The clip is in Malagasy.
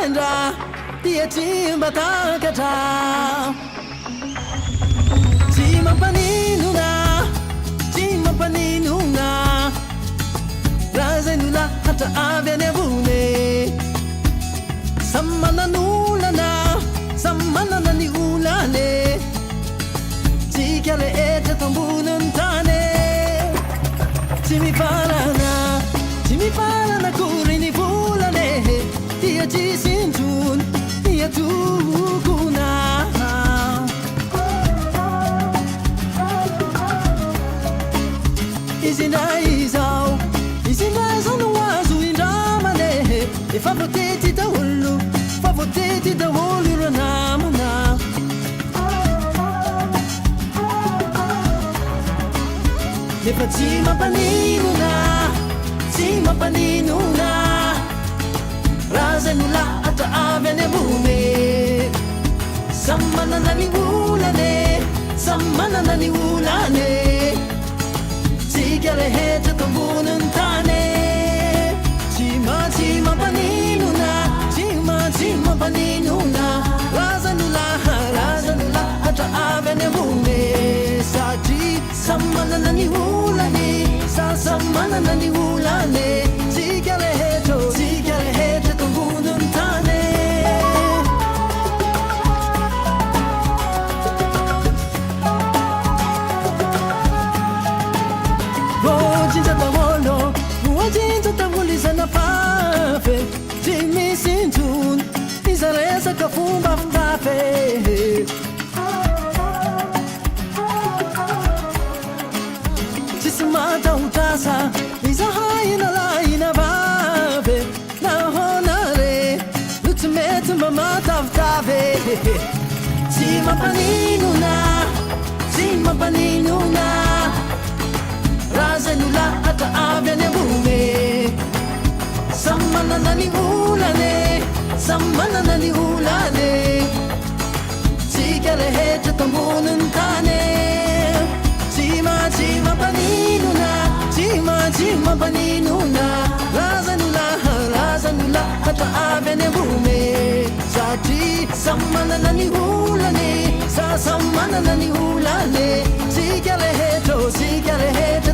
Indra, the Timba Takata. Chima Paninuna, Chima Paninuna, Razenula Hata Avenebune, Samana Nulana, Samana Niulane, Chikale Eta Tambunun Tane, Chimi Parana Kurini Fulane, Tia Jisintun, Tia Tukuna. Isn't nice on the ones who in Ramane? If I voted the Hulu, if I voted the Hulu Ranamana. If I see my Paninuna, see my Paninuna, Razanula at the Avenebume. Some mananani ulane, some mananani ulane. Sigare hete tambunun tane. Chima paninuna, chima paninuna. Razanula hata avenebume. Saji samanani ulane, samanani ulane. Sigare hete tambunun tane. Jinta tabuliza na pafe, Jimmy Sintun, Izareza kafumba mbafe. Chisimata utasa, Izahaina laina bafe, na honare, Lutumete mamata vtave. Chima paninuna, Razanula at Avenebume. Samana nani ulane, samana nani ulane. Sigare hete tambunun tane. Chima paninuna, chima paninuna. Razanula at Avenebume. Saji samana nani ulane, samana nani ulane. Sigare hete.